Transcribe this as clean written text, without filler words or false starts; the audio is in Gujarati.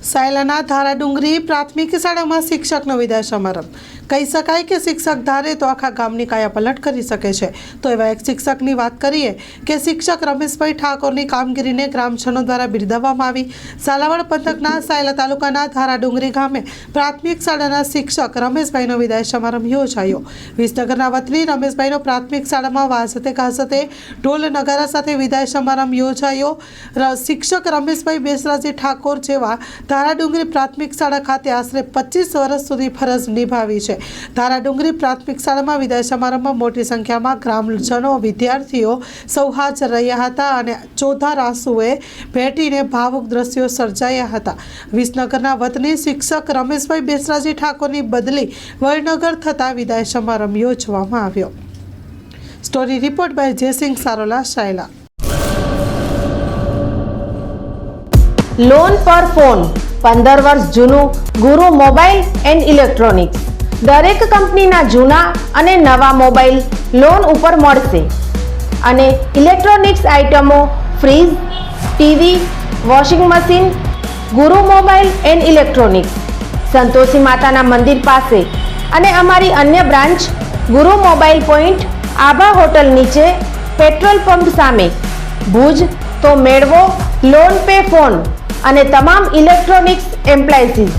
સાયલાના ધારાડુંગરી પ્રાથમિક શાળામાં શિક્ષકનો વિદાય સમારંભ। કહી શકાય કે શિક્ષક ધારે તો આખા ગામની કાયાપલટ કરી શકે છે। તો એવા એક શિક્ષકની વાત કરીએ કે શિક્ષક રમેશભાઈ ઠાકોરની કામગીરીને ગ્રામજનો દ્વારા બિરદાવવામાં આવી। ઝાલાવાડ પંથકના સાયલા તાલુકાના ધારાડુંગરી ગામે પ્રાથમિક શાળાના શિક્ષક રમેશભાઈનો વિદાય સમારંભ યોજાયો। વિસનગરના વતની રમેશભાઈનો પ્રાથમિક શાળામાં વાજતે ગાજતે ઢોલ નગારા સાથે વિદાય સમારંભ યોજાયો। શિક્ષક રમેશભાઈ બેસરાજી ઠાકોર જેવા ધારાડુંગરી પ્રાથમિક શાળા ખાતે આશરે 25 વર્ષ સુધી ફરજ નિભાવી છે। ધારાડુંગરી પ્રાથમિક શાળામાં વિદાય સમારંભમાં મોટી સંખ્યામાં ગ્રામજનો વિદ્યાર્થીઓ સૌ હાજર રહ્યા હતા અને ચોધાર આંસુએ ભેટીને ભાવુક દ્રશ્યો સર્જાયા હતા। વિસનગરના વતની શિક્ષક રમેશભાઈ બેસરાજી ઠાકોરની બદલી વડનગર થતા વિદાય સમારંભ યોજવામાં આવ્યો। Story report by Jaysinh Sarola, Sayla. Loan પર ફોન 15 વર્ષ જૂનું ગુરુ મોબાઈલ એન્ડ ઇલેક્ટ્રોનિક્સ। દરેક કંપનીના જૂના અને નવા મોબાઈલ લોન ઉપર મળશે અને ઇલેક્ટ્રોનિક્સ આઇટમો ફ્રીજ, ટીવી, વોશિંગ મશીન। ગુરુ મોબાઈલ એન્ડ ઇલેક્ટ્રોનિક્સ સંતોષી માતાના મંદિર પાસે અને અમારી અન્ય બ્રાન્ચ ગુરુ મોબાઈલ પોઈન્ટ આભા હોટલ નીચે પેટ્રોલ પંપ સામે ભુજ। તો મેળવો લોન પે ફોન અને તમામ ઇલેક્ટ્રોનિક્સ એપ્લાયન્સીસ।